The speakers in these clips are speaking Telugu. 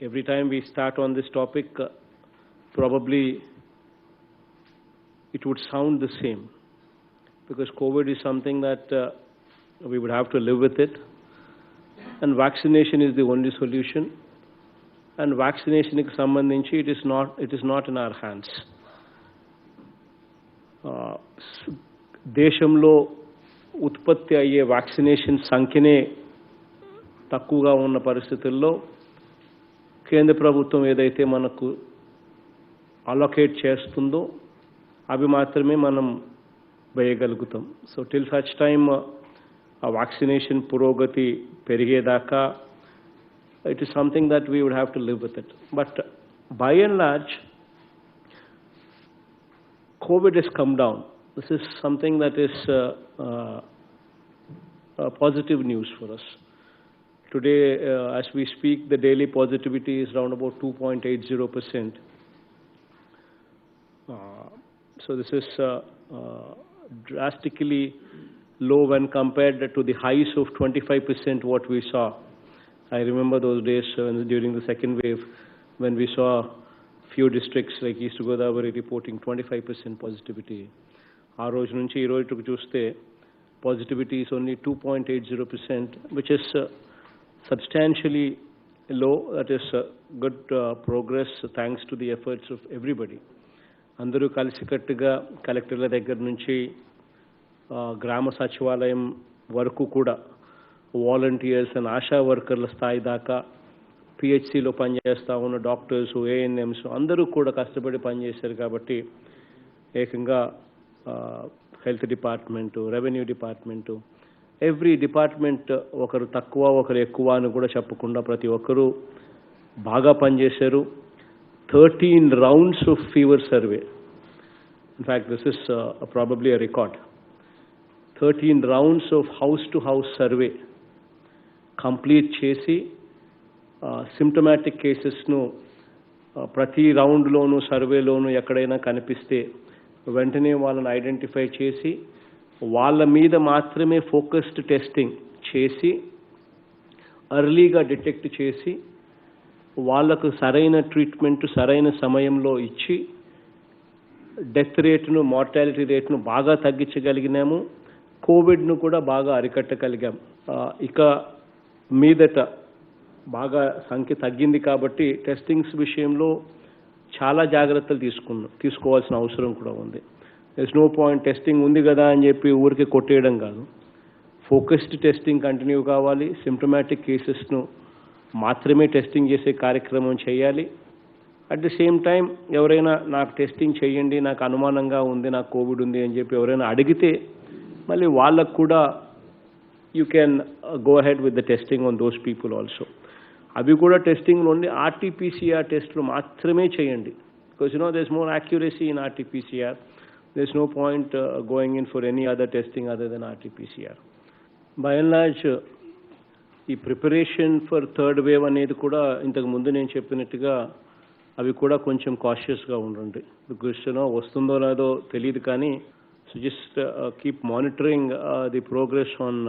every time we start on this topic, probably it would sound the same, because COVID is something that we would have to live with it, and vaccination is the only solution. And vaccination ki sambandhinchi it is not in our hands. దేశంలో ఉత్పత్తి అయ్యే వ్యాక్సినేషన్ సంఖ్యనే తక్కువగా ఉన్న పరిస్థితుల్లో కేంద్ర ప్రభుత్వం ఏదైతే మనకు అలొకేట్ చేస్తుందో అవి మాత్రమే మనం వేయగలుగుతాం. సో టిల్ సచ్ టైమ్ ఆ వ్యాక్సినేషన్ పురోగతి పెరిగేదాకా it is something that we would have to live with it. But by and large, COVID has come down. This is something that is positive news for us. Today, as we speak, the daily positivity is around about 2.80%. So this is drastically low when compared to the highs of 25% what we saw. I remember those days during the second wave when we saw few districts like East Godavari reporting 25% positivity. Aa roju nunchi ee roju chuste positivity is only 2.80%, which is substantially low. That is good progress thanks to the efforts of everybody. Andaru kalisikattuga collectorla దగ్గర నుంచి గ్రామ సచివాలయం వరకు కూడా వాలంటీర్స్ అండ్ ఆశా వర్కర్ల స్థాయి దాకా పిహెచ్సిలో పనిచేస్తూ ఉన్న డాక్టర్స్, ఏఎన్ఎంస్ అందరూ కూడా కష్టపడి పనిచేశారు. కాబట్టి ఏకంగా health department, revenue department, every department ఒకరు తక్కువ ఒకరు ఎక్కువ అని కూడా చెప్పకుండా ప్రతి ఒక్కరూ బాగా పనిచేశారు. 13 rounds of fever survey. In fact, this is probably a record. 13 rounds of house-to-house survey complete చేసి సిమ్టమాటిక్ కేసెస్ను ప్రతి రౌండ్లోనూ సర్వేలోనూ ఎక్కడైనా కనిపిస్తే వెంటనే వాళ్ళని ఐడెంటిఫై చేసి వాళ్ళ మీద మాత్రమే ఫోకస్డ్ టెస్టింగ్ చేసి ఎర్లీగా డిటెక్ట్ చేసి వాళ్లకు సరైన ట్రీట్మెంట్ సరైన సమయంలో ఇచ్చి డెత్ రేటును, మార్టాలిటీ రేటును బాగా తగ్గించగలిగినాము. కోవిడ్ను కూడా బాగా అరికట్టగలిగాం. ఇక మీదట బాగా సంఖ్య తగ్గింది కాబట్టి టెస్టింగ్స్ విషయంలో చాలా జాగ్రత్తలు తీసుకోవాల్సిన అవసరం కూడా ఉంది. There is no point testing ఉంది కదా అని చెప్పి ఊరికి కొట్టేయడం కాదు. ఫోకస్డ్ టెస్టింగ్ కంటిన్యూ కావాలి. సిమ్టమాటిక్ కేసెస్ను మాత్రమే టెస్టింగ్ చేసే కార్యక్రమం చేయాలి. అట్ ది సేమ్ టైం ఎవరైనా నాకు టెస్టింగ్ చేయండి, నాకు అనుమానంగా ఉంది, నాకు కోవిడ్ ఉంది అని చెప్పి ఎవరైనా అడిగితే మళ్ళీ వాళ్ళకు కూడా you can go ahead with the testing on those people also. అవి కూడా టెస్టింగ్ ఓన్లీ RT-PCR టెస్ట్లు మాత్రమే చేయండి. because there is more accuracy in RT-PCR. there is no point going in for any other testing other than RT-PCR. by and large ఈ ప్రిపరేషన్ ఫర్ థర్డ్ వేవ్ అనేది కూడా ఇంతకు ముందు నేను చెప్పినట్టుగా అవి కూడా కొంచెం కాషియస్గా ఉండండి. బికాస్ వస్తుందో లేదో తెలియదు కానీ so just keep monitoring the progress on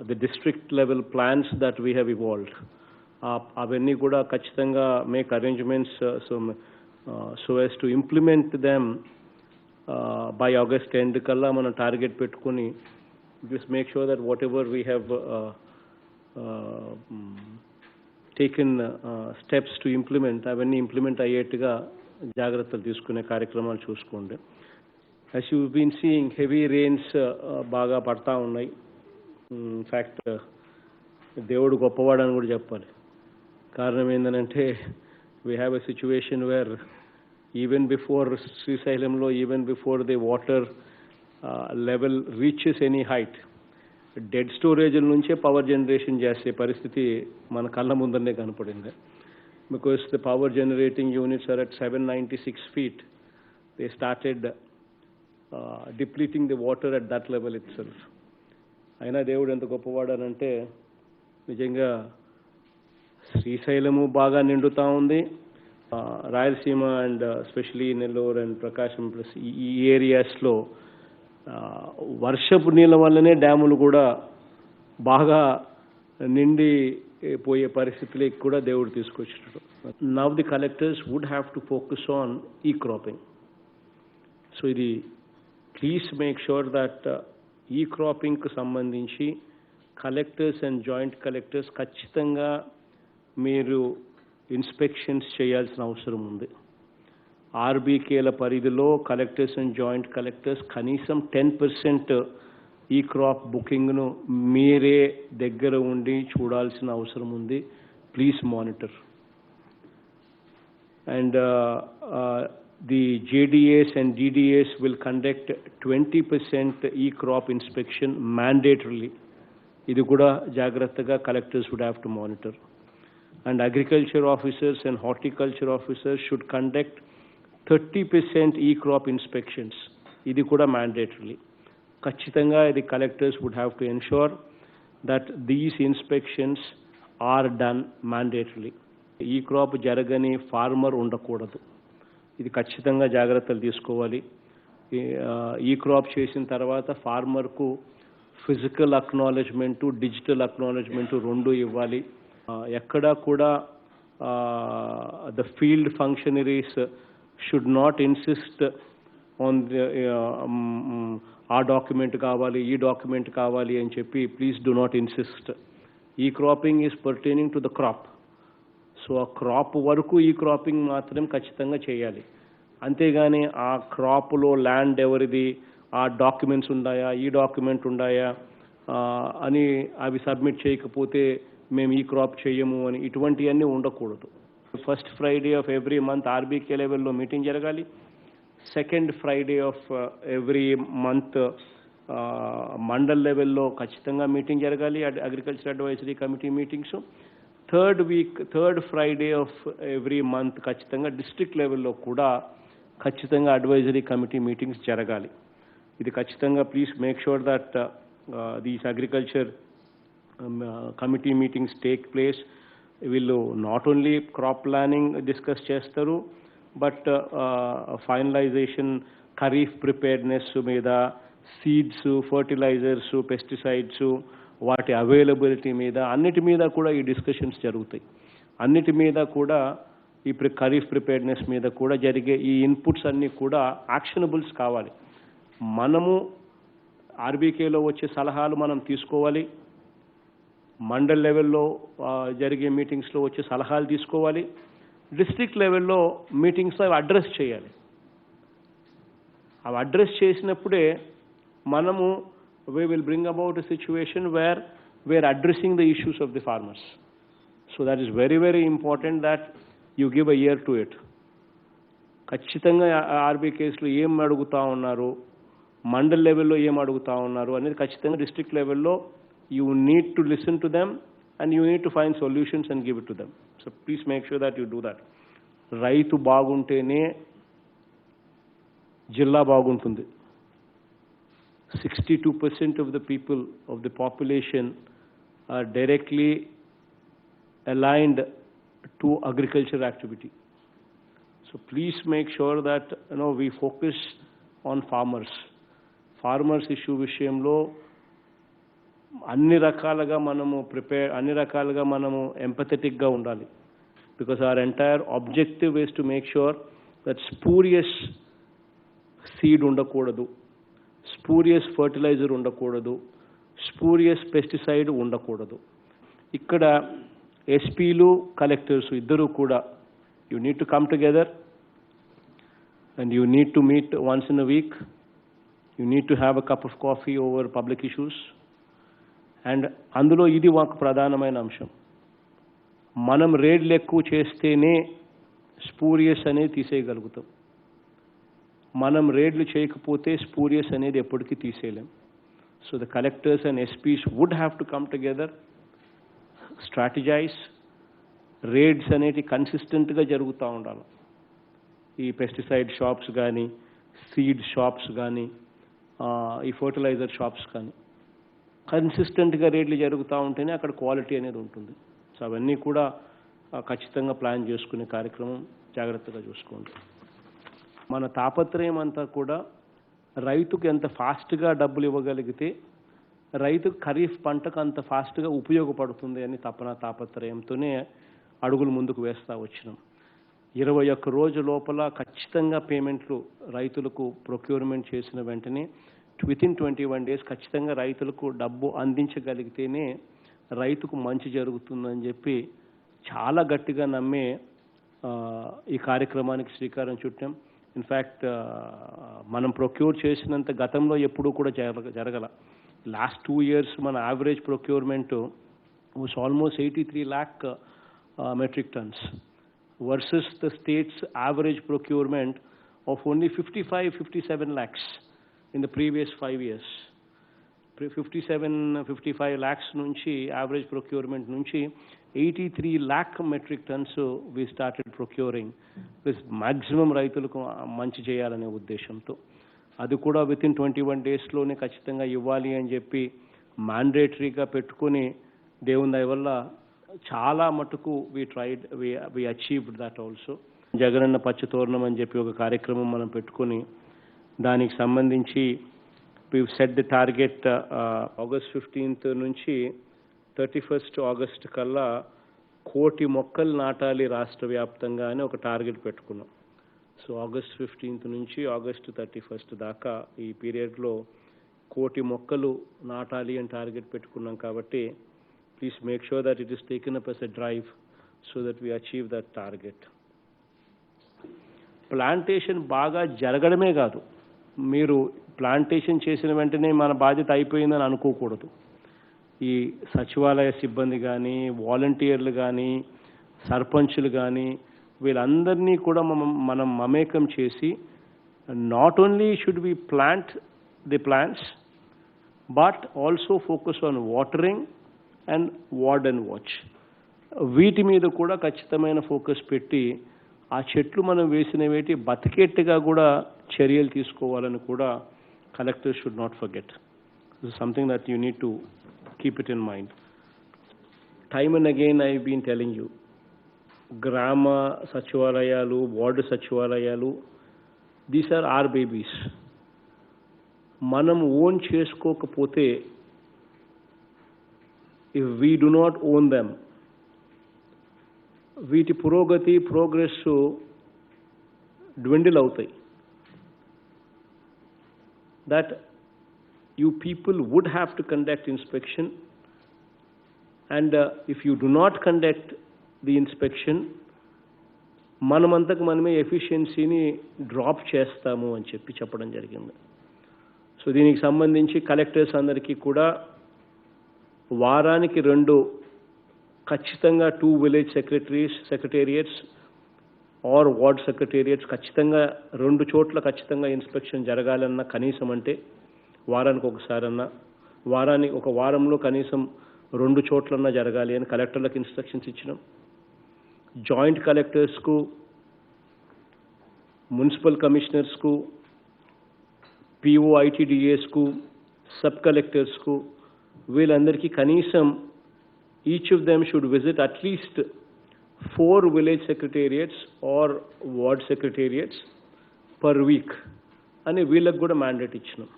the district level plans that we have evolved. అవన్నీ కూడా ఖచ్చితంగా make arrangements so as to implement them by August end కల్లా మనం టార్గెట్ పెట్టుకుని just make sure that whatever we have taken steps to implement అవన్నీ ఇంప్లిమెంట్ అయ్యేట్టుగా జాగ్రత్తలు తీసుకునే కార్యక్రమాలు చూసుకోండి. as you've been seeing heavy rains బాగా పడతా ఉన్నాయి. ఇన్ఫ్యాక్ట్ దేవుడు గొప్పవాడని కూడా చెప్పాలి. కారణం ఏంటంటే we have a situation where even before శ్రీశైలంలో even before the water level reaches any height dead స్టోరేజ్ల నుంచే పవర్ జనరేషన్ చేసే పరిస్థితి మన కళ్ళ ముందరనే కనపడింది. Because the power generating units are at 796 feet. They started depleting the water at that level itself. అయినా దేవుడు ఎంత గొప్పవాడనంటే నిజంగా శ్రీశైలము బాగా నిండుతూ ఉంది. Rayalaseema and especially Nellore and Prakasam plus ఈ ఏరియాస్లో వర్షపు నీళ్ళ వల్లనే డ్యాములు కూడా బాగా నిండి పోయే పరిస్థితులకి కూడా దేవుడు తీసుకొచ్చినాడు. Now the collectors would have to focus on ఈ క్రాపింగ్. సో ఇది ప్లీజ్ మేక్ షూర్ దట్ ఈ క్రాపింగ్కి సంబంధించి కలెక్టర్స్ అండ్ జాయింట్ కలెక్టర్స్ ఖచ్చితంగా మీరు ఇన్స్పెక్షన్స్ చేయాల్సిన అవసరం ఉంది. ఆర్బీకేల పరిధిలో కలెక్టర్స్ అండ్ జాయింట్ కలెక్టర్స్ కనీసం 10% ఈ క్రాప్ బుకింగ్ను మీరే దగ్గర ఉండి చూడాల్సిన అవసరం ఉంది. Please monitor. And the JDAs and DDAs will conduct 20% e-crop inspection mandatorily. ఇది కూడా జాగ్రత్తగా collectors would have to monitor. And agriculture officers and horticulture officers should conduct 30% e-crop inspections. ఇది కూడా mandatorily. ఖచ్చితంగా ఇది collectors would have to ensure that these inspections are done mandatorily. e-crop జరగని ఫార్మర్ ఉండకూడదు. ఇది ఖచ్చితంగా జాగ్రత్తలు తీసుకోవాలి. ఈ క్రాప్ చేసిన తర్వాత ఫార్మర్కు ఫిజికల్ అక్నాలెడ్జ్మెంటు, డిజిటల్ అక్నాలెడ్జ్మెంటు రెండు ఇవ్వాలి. ఎక్కడా కూడా the field functionaries should not insist on ఆ డాక్యుమెంట్ కావాలి, ఈ డాక్యుమెంట్ కావాలి అని చెప్పి ప్లీజ్ డూ నాట్ ఇన్సిస్ట్. ఈ cropping is pertaining to the crop. So ఆ క్రాప్ వరకు ఈ క్రాపింగ్ మాత్రం ఖచ్చితంగా చేయాలి. అంతేగాని ఆ క్రాప్లో ల్యాండ్ ఎవరిది, ఆ డాక్యుమెంట్స్ ఉన్నాయా, ఈ డాక్యుమెంట్ ఉన్నాయా అని అవి సబ్మిట్ చేయకపోతే మేము ఈ క్రాప్ చేయము అని ఇటువంటివన్నీ ఉండకూడదు. First Friday of every month RBK లెవెల్లో మీటింగ్ జరగాలి. Second Friday of every month mandal లెవెల్లో ఖచ్చితంగా మీటింగ్ జరగాలి, agriculture advisory committee meetings. Third Friday of every month ఖచ్చితంగా డిస్ట్రిక్ట్ లెవెల్లో కూడా ఖచ్చితంగా అడ్వైజరీ కమిటీ మీటింగ్స్ జరగాలి. ఇది ఖచ్చితంగా please make sure that these agriculture committee meetings take place. వీళ్ళు not only crop planning discuss చేస్తారు, బట్ ఫైనలైజేషన్, ఖరీఫ్ ప్రిపేర్నెస్ మీద, సీడ్స్, ఫర్టిలైజర్స్, పెస్టిసైడ్స్, వాటి అవైలబిలిటీ మీద, అన్నిటి మీద కూడా ఈ డిస్కషన్స్ జరుగుతాయి. అన్నిటి మీద కూడా ఈ ఖరీఫ్ ప్రిపేర్నెస్ మీద కూడా జరిగే ఈ ఇన్పుట్స్ అన్నీ కూడా యాక్షనబుల్స్ కావాలి. మనము ఆర్బీకేలో వచ్చే సలహాలు మనం తీసుకోవాలి, మండల్ లెవెల్లో జరిగే మీటింగ్స్లో వచ్చే సలహాలు తీసుకోవాలి, డిస్ట్రిక్ట్ లెవెల్లో మీటింగ్స్లో అవి అడ్రస్ చేయాలి. అవి అడ్రస్ చేసినప్పుడే మనము we will bring about a situation where we are addressing the issues of the farmers. So that is very, very important that you give a ear to it. ఖచ్చితంగా ఆర్బీకేస్లో ఏం అడుగుతా ఉన్నారు, మండల్ లెవెల్లో ఏం అడుగుతా ఉన్నారు అనేది ఖచ్చితంగా డిస్ట్రిక్ట్ లెవెల్లో you need to listen to them and you need to find solutions and give it to them. So please make sure that you do that. రైతు బాగుంటేనే జిల్లా బాగుంటుంది. 62% of the people of the population are directly aligned to agriculture activity. So please make sure that we focus on farmers. Farmers issue విషయంలో అన్ని రకాలుగా మనము ఎంపథెటిక్గా ఉండాలి. Because our entire objective is to make sure that spurious seed ఉండకూడదు, స్పూరియస్ ఫర్టిలైజర్ ఉండకూడదు, స్పూరియస్ పెస్టిసైడ్ ఉండకూడదు. ఇక్కడ ఎస్పీలు, కలెక్టర్స్ ఇద్దరు కూడా you need to come together and you need to meet once in a week. You need to have a cup of coffee over public issues. And అందులో ఇది ఒక ప్రధానమైన అంశం. మనం రేడ్లు ఎక్కువ చేస్తేనే స్పూరియస్ అనేది తీసేయగలుగుతాం. మనం రేడ్లు చేయకపోతే స్పూరియస్ అనేది ఎప్పటికీ తీసేయలేం. So the collectors and SPs would have to come together, strategize. Raids అనేవి కన్సిస్టెంట్గా జరుగుతూ ఉండాలి. ఈ పెస్టిసైడ్ షాప్స్ కానీ, సీడ్ షాప్స్ కానీ, ఈ ఫర్టిలైజర్ షాప్స్ కానీ కన్సిస్టెంట్గా రేట్లు జరుగుతూ ఉంటేనే అక్కడ క్వాలిటీ అనేది ఉంటుంది. సో అవన్నీ కూడా ఖచ్చితంగా ప్లాన్ చేసుకునే కార్యక్రమం జాగ్రత్తగా చూసుకోండి. మన తాపత్రయం అంతా కూడా రైతుకు ఎంత ఫాస్ట్గా డబ్బులు ఇవ్వగలిగితే రైతు ఖరీఫ్ పంటకు అంత ఫాస్ట్గా ఉపయోగపడుతుంది అని తాపత్రయంతోనే అడుగులు ముందుకు వేస్తూ వచ్చినాం. 21 రోజు లోపల ఖచ్చితంగా పేమెంట్లు రైతులకు ప్రొక్యూర్మెంట్ చేసిన వెంటనే వితిన్ 21 డేస్ ఖచ్చితంగా రైతులకు డబ్బు అందించగలిగితేనే రైతుకు మంచి జరుగుతుందని చెప్పి చాలా గట్టిగా నమ్మే ఈ కార్యక్రమానికి శ్రీకారం చుట్టాం. ఇన్ఫ్యాక్ట్ మనం ప్రొక్యూర్ చేసినంత గతంలో ఎప్పుడూ కూడా జరగల. లాస్ట్ 2 years మన average procurement was almost 83 lakh metric tons versus the state's average procurement of only 57 lakhs in the previous 5 years. 55 lakhs నుంచి యావరేజ్ ప్రొక్యూర్మెంట్ నుంచి 83 lakh metric tons we started procuring with maximum రైతులకు మంచి చేయాలనే ఉద్దేశంతో. అది కూడా వితిన్ 21 డేస్లోనే ఖచ్చితంగా ఇవ్వాలి అని చెప్పి మ్యాండేటరీగా పెట్టుకుని దేవుని దయ వల్ల చాలా మటుకు we achieved that also. Jagananna Pachathoranam అని చెప్పి ఒక కార్యక్రమం మనం పెట్టుకుని దానికి సంబంధించి we set the target August 15th నుంచి 31st August కల్లా 1 కోటి మొక్కలు నాటాలి రాష్ట్ర వ్యాప్తంగా అని ఒక టార్గెట్ పెట్టుకున్నాం. సో August 15th నుంచి August 31st దాకా ఈ పీరియడ్లో 1 కోటి మొక్కలు నాటాలి అని టార్గెట్ పెట్టుకున్నాం. కాబట్టి please make sure that it is taken up as a drive so that we achieve that target. Plantation బాగా జరగడమే కాదు, మీరు ప్లాంటేషన్ చేసిన వెంటనే మన బాధ్యత అయిపోయిందని అనుకోకూడదు. ఈ సచివాలయ సిబ్బంది కానీ, వాలంటీర్లు కానీ, సర్పంచులు కానీ వీళ్ళందరినీ కూడా మనం మమేకం చేసి not only should we plant the plants but also focus on watering and ward and watch. వీటి మీద కూడా ఖచ్చితమైన ఫోకస్ పెట్టి ఆ చెట్లు మనం వేసినవేటి బతికేట్టుగా కూడా చర్యలు తీసుకోవాలని కూడా collectors should not forget. This is something that you need to keep it in mind. Time and again I have been telling you, గ్రామ సచివాలయాలు, వార్డు సచివాలయాలు, these are our babies. మనం ఓన్ చేసుకోకపోతే, if we do not own them, వీటి పురోగతి ప్రోగ్రెస్ dwindle అవుతాయి. That you people would have to conduct inspection, and if you do not conduct the inspection, మనమంతకు మనమే ఎఫిషియన్సీని డ్రాప్ చేస్తాము అని చెప్పడం జరిగింది. సో దీనికి సంబంధించి కలెక్టర్స్ అందరికీ కూడా వారానికి 2 ఖచ్చితంగా 2 village secretariats are ward secretariats ఖచ్చితంగా 2 చోట్ల ఖచ్చితంగా ఇన్స్పెక్షన్ జరగాలన్న కనీసం అంటే వారానికి ఒకసారన్నా, ఒక వారంలో కనీసం 2 చోట్లన్నా జరగాలి అని కలెక్టర్లకు ఇన్స్ట్రక్షన్స్ ఇచ్చినాం. జాయింట్ కలెక్టర్స్కు, మున్సిపల్ కమిషనర్స్కు, POITDAస్కు, సబ్ కలెక్టర్స్కు వీళ్ళందరికీ కనీసం each of them should visit at least 4 village secretariats are ward secretariats per week అని వీళ్ళకు కూడా మ్యాండేట్ ఇచ్చినాం.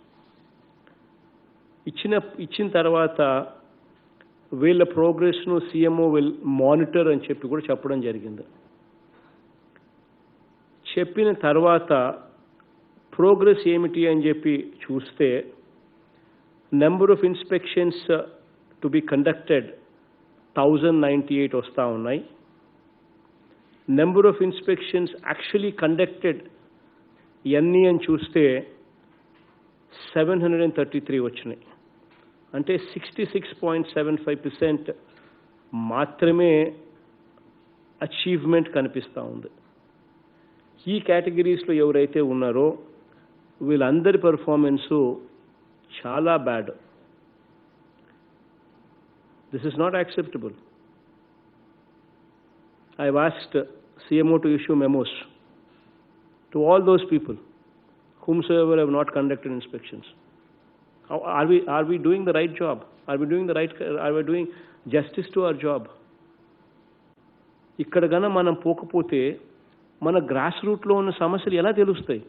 ఇచ్చిన తర్వాత వీళ్ళ ప్రోగ్రెస్ను CMO విల్ మానిటర్ అని చెప్పి కూడా చెప్పడం జరిగింది. చెప్పిన తర్వాత ప్రోగ్రెస్ ఏమిటి అని చెప్పి చూస్తే number of inspections to be conducted 1098 వస్తూ ఉన్నాయి. Number of inspections actually conducted ఎన్ని అని చూస్తే 733 వచ్చినాయి. అంటే 66.75% మాత్రమే అచీవ్మెంట్ కనిపిస్తూ ఉంది. ఈ కేటగిరీస్లో ఎవరైతే ఉన్నారో వీళ్ళందరి పర్ఫార్మెన్సు చాలా bad. This is not acceptable. I have asked CMO to issue memos to all those people whomsoever have not conducted inspections. Are we doing the right job? Are we doing justice to our job? ఇక్కడ గన మనం పోకపోతే మన గ్రాస్ రూట్లో ఉన్న సమస్యలు ఎలా తెలుస్తాయి?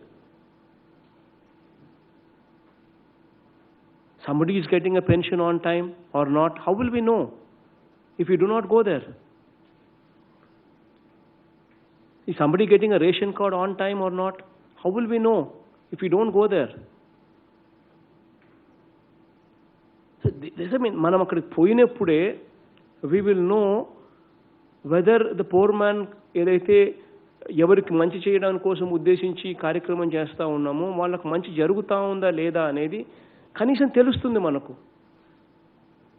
somebody is getting a pension on time or not, how will we know if we do not go there? Is somebody getting a ration card on time or not? How will we know if we don't go there? So this, I mean, manam akkadiki poyinappude we will know whether the poor man ఏదైతే ఎవరికి మంచి చేయడానికి కోసం ఉద్దేశించి కార్యక్రమం చేస్తూ ఉన్నామో వాళ్ళకు మంచి జరుగుతూ ఉందా లేదా అనేది కనీసం తెలుస్తుంది మనకు.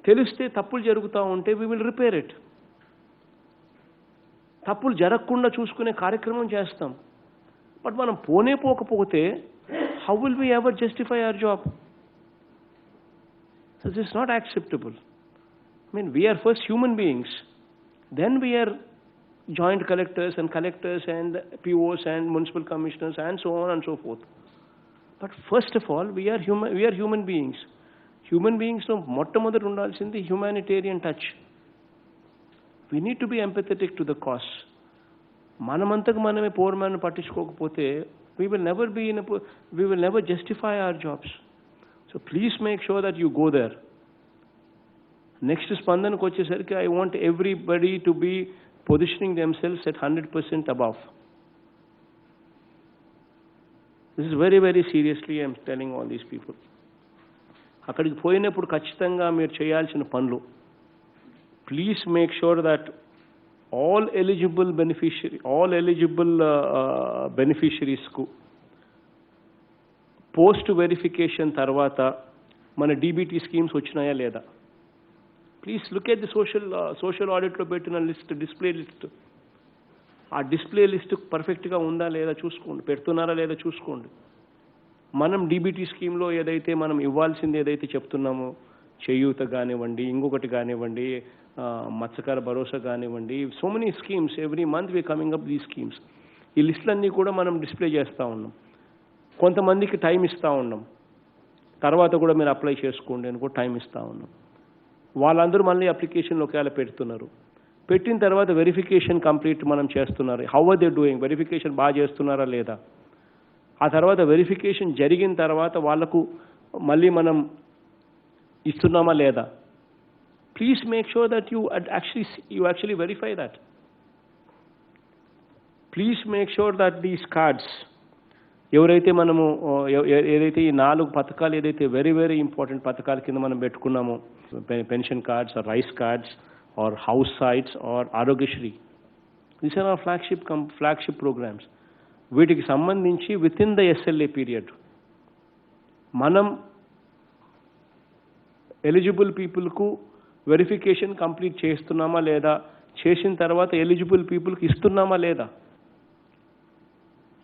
తెలిస్తే తప్పులు జరుగుతూ ఉంటే we will repair it. తప్పులు జరగకుండా చూసుకునే కార్యక్రమం చేస్తాం. బట్ మనం పోకపోతే how will we ever justify our job? So this is not acceptable. I mean, we are first human beings. Then we are joint collectors and POs and municipal commissioners and so on and so forth. But first of all, we are human beings. Human beings no మొట్టమొదటి ఉండాల్సింది humanitarian touch. We need to be empathetic to the cause. మనమంతకు మనమే poor man పట్టించుకోకపోతే we will never justify our jobs. So please make sure that you go there. Next స్పందనకు వచ్చేసరికి I want everybody to be positioning themselves at 100% above. This is very, very seriously I am telling all these people. అక్కడికి పోయినప్పుడు ఖచ్చితంగా మీరు చేయాల్సిన పనులు, please make sure that all eligible beneficiaries కు పోస్ట్ వెరిఫికేషన్ తర్వాత మన డీబీటీ స్కీమ్స్ వచ్చినాయా లేదా. Please look at the social ఆడిట్లో పెట్టిన లిస్ట్, డిస్ప్లే లిస్ట్. ఆ డిస్ప్లే లిస్ట్ పర్ఫెక్ట్గా ఉందా లేదా చూసుకోండి, పెడుతున్నారా లేదా చూసుకోండి. మనం డీబీటీ స్కీమ్లో ఏదైతే మనం ఇవ్వాల్సింది ఏదైతే చెప్తున్నామో, చేయూత కానివ్వండి, ఇంకొకటి కానివ్వండి, మత్స్యకార భరోసా కానివ్వండి, so many schemes, every month we coming up దీ స్కీమ్స్. ఈ లిస్టులన్నీ కూడా మనం డిస్ప్లే చేస్తూ ఉన్నాం. కొంతమందికి టైం ఇస్తూ ఉన్నాం, తర్వాత కూడా మీరు అప్లై చేసుకోండి అని కూడా టైం ఇస్తూ ఉన్నాం. వాళ్ళందరూ మళ్ళీ అప్లికేషన్లు ఒకవేళ పెడుతున్నారు. పెట్టిన తర్వాత వెరిఫికేషన్ కంప్లీట్ మనం చేస్తున్నారు. How are they doing, verification బాగా చేస్తున్నారా లేదా. ఆ తర్వాత వెరిఫికేషన్ జరిగిన తర్వాత వాళ్లకు మళ్ళీ మనం ఇస్తున్నామా లేదా. Please make sure that you actually verify that. Please make sure that these cards ఎవరైతే మనము ఏదైతే ఈ 4 పథకాలు ఏదైతే వెరీ వెరీ ఇంపార్టెంట్ పథకాల కింద మనం పెట్టుకున్నామో, pension cards or rice cards or house sites or Aarogyasri, these are are flagship programs. వీటికి సంబంధించి within the SLA period మనం ఎలిజిబుల్ పీపుల్కు వెరిఫికేషన్ కంప్లీట్ చేస్తున్నామా లేదా, చేసిన తర్వాత ఎలిజిబుల్ పీపుల్కి ఇస్తున్నామా లేదా.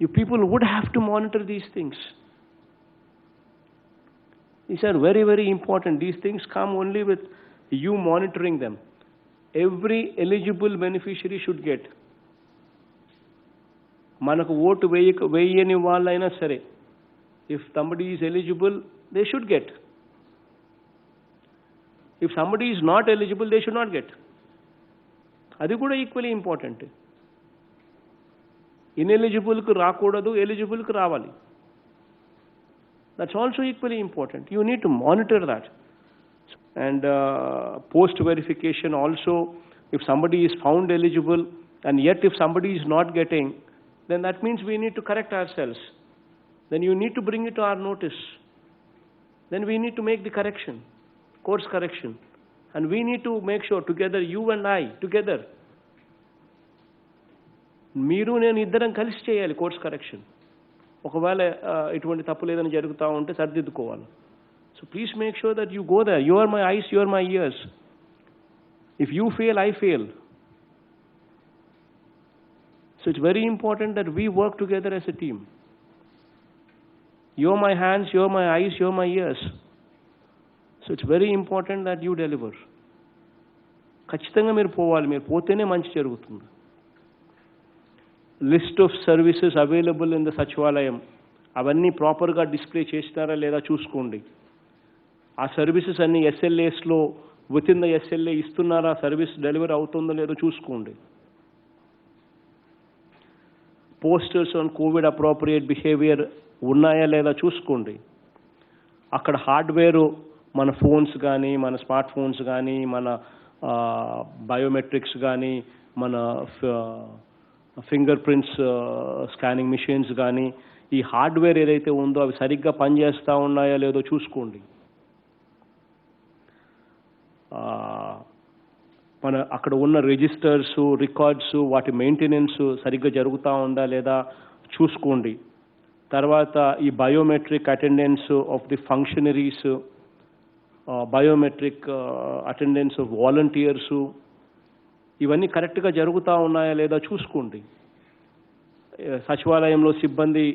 You people would have to monitor these things. These are very, very important. These things come only with you monitoring them. Every eligible beneficiary should get. మనకు ఓటు వేయని వాళ్ళైనా సరే, if somebody is eligible, they should get. If somebody is not eligible, they should not get. అది కూడా ఈక్వల్లీ ఇంపార్టెంట్. ఇన్ఎలిజిబుల్కు రాకూడదు, ఎలిజిబుల్కు రావాలి. That's also equally important. You need to monitor that. And post verification also, if somebody is found eligible and yet if somebody is not getting, then that means we need to correct ourselves. Then you need to bring it to our notice. Then we need to make the correction, course correction. And we need to make sure together, you and I together, మీరు నేను ఇద్దరం కలిసి చేయాలి కోర్స్ కరెక్షన్. ఒకవేళ ఇటువంటి తప్పు లేదని జరుగుతూ ఉంటే సరిదిద్దుకోవాలి. So please make sure that you go there. You are my eyes, you are my ears. If you fail, I fail. So it's very important that we work together as a team. You are my hands, you are my eyes, you are my ears. So it's very important that you deliver. ఖచ్చితంగా మీరు పోవాలి, మీరు పోతేనే మంచి జరుగుతుంది. List of services available in the Sachivalayam అవన్నీ ప్రాపర్గా డిస్ప్లే చేసినారా లేదా చూసుకోండి. ఆ సర్వీసెస్ అన్ని ఎస్ఎల్ఏస్లో విత్ ఇన్ ద ఎస్ఎల్ఏ ఇస్తున్నారా, సర్వీస్ డెలివరీ అవుతుందో లేదో చూసుకోండి. Posters on Covid appropriate behaviour ఉన్నాయా లేదా చూసుకోండి. అక్కడ హార్డ్వేర్ మన ఫోన్స్ కానీ, మన స్మార్ట్ ఫోన్స్ కానీ, మన బయోమెట్రిక్స్ కానీ, మన ఫింగర్ ప్రింట్స్ స్కానింగ్ మిషన్స్ కానీ, ఈ హార్డ్వేర్ ఏదైతే ఉందో అవి సరిగ్గా పనిచేస్తూ ఉన్నాయో లేదో చూసుకోండి. మన అక్కడ ఉన్న రిజిస్టర్స్, రికార్డ్స్, వాటి మెయింటెనెన్స్ సరిగ్గా జరుగుతూ ఉందా లేదా చూసుకోండి. తర్వాత ఈ biometric attendance of the functionaries, biometric attendance of volunteers, ఇవన్నీ కరెక్ట్గా జరుగుతూ ఉన్నాయా లేదా చూసుకోండి. సచివాలయంలో సిబ్బంది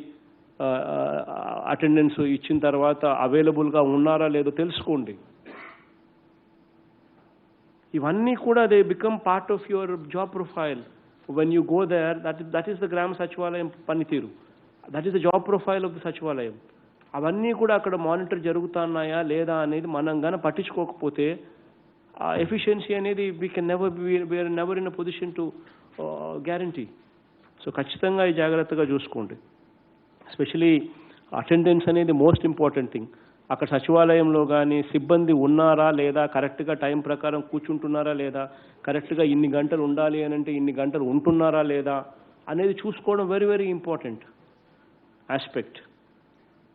అటెండెన్స్ ఇచ్చిన తర్వాత అవైలబుల్గా ఉన్నారా లేదో తెలుసుకోండి. ఇవన్నీ కూడా they become part of your job profile. When you go there, that is the Grama Sachivalayam పనితీరు. That is the job profile of the Sachivalayam. అవన్నీ కూడా అక్కడ మానిటర్ జరుగుతున్నాయా లేదా అనేది మనం గాన పట్టించుకోకపోతే ఎఫిషియన్సీ అనేది we're never in a position to guarantee. So ఖచ్చితంగా ఈ జాగ్రత్తగా చూసుకోండి. ఎస్పెషలీ అటెండెన్స్ అనేది మోస్ట్ ఇంపార్టెంట్ థింగ్. అక్కడ సచివాలయంలో కానీ సిబ్బంది ఉన్నారా లేదా, కరెక్ట్గా టైం ప్రకారం కూర్చుంటున్నారా లేదా, కరెక్ట్గా ఇన్ని గంటలు ఉండాలి అని అంటే ఇన్ని గంటలు ఉంటున్నారా లేదా అనేది చూసుకోవడం very very important aspect.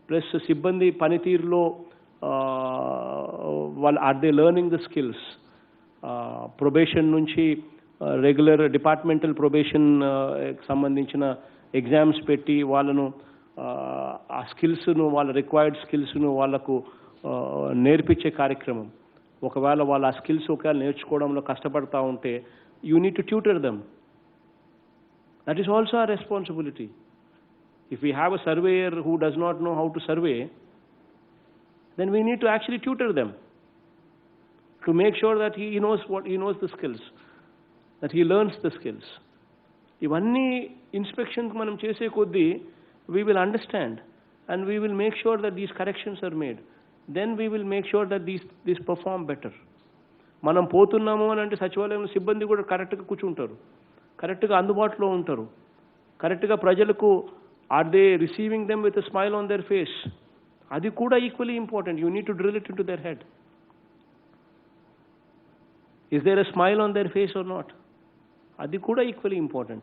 Plus సిబ్బంది పనితీరులో వాళ్ళు are they learning the skills. Probation నుంచి రెగ్యులర్ డిపార్ట్మెంటల్ ప్రొబేషన్ సంబంధించిన ఎగ్జామ్స్ పెట్టి వాళ్ళను ఆ స్కిల్స్ను, వాళ్ళ రిక్వైర్డ్ స్కిల్స్ను వాళ్ళకు నేర్పించే కార్యక్రమం. ఒకవేళ వాళ్ళు ఆ స్కిల్స్ ఒకవేళ నేర్చుకోవడంలో కష్టపడతా ఉంటే you need to tutor them. That is also ఆ responsibility. If we have a surveyor who does not know how to survey, then we need to actually tutor them to make sure that he knows the skills, that he learns the skills. Ivanni inspections manam chese koddi we will understand and we will make sure that these corrections are made. Then we will make sure that these perform better. Manam potunnamu anante sachivalayam sibbandi kuda correct ga kuchuntaru, correct ga andubatulo untaru, correct ga prajaలకు are they receiving them with a smile on their face? Adi kuda equally important. You need to drill it into their head. Is there a smile on their face or not? Adi kuda equally important.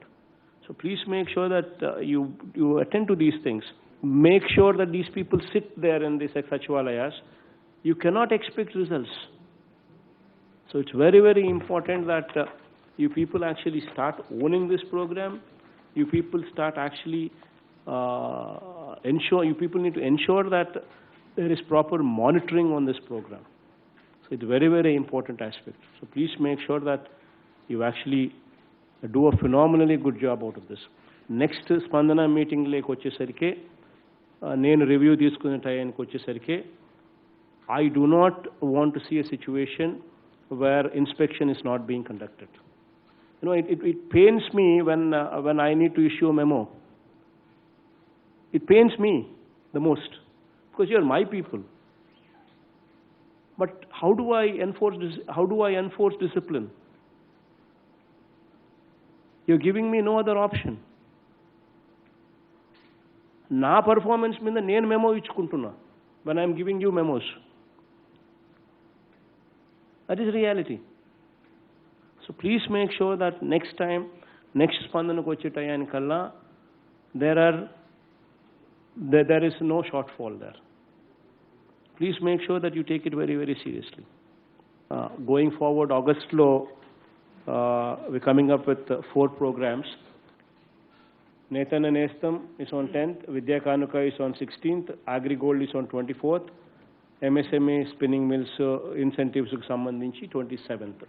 So please make sure that you attend to these things. Make sure that these people sit there in these sachivalayas. You cannot expect results. So it's very very important that you people actually start owning this program. You people start actually you people need to ensure that there is proper monitoring on this program. So it's very very important aspect. So please make sure that you actually do a phenomenally good job out of this. Next Spandana meeting like వచ్చేసరికి నేను రివ్యూ తీసుకునే టైంకి వచ్చేసరికి I do not want to see a situation where inspection is not being conducted. You know, it pains me when I need to issue a memo. It pains me the most because you are my people. But how do I enforce discipline? You're giving me no other option. Na performance means nenu memo ichukuntunna when I am giving you memos. That is reality. So please make sure that next time, next Spandanaku vache tayanikalla there is no shortfall there. Please make sure that you take it very very seriously. Going forward, August lo we're coming up with 4 programs. Netana Nestam is on 10th, Vidya Kanuka is on 16th, Agri Gold is on 24th, MSME spinning mills incentives ku sambandhinchi 27th.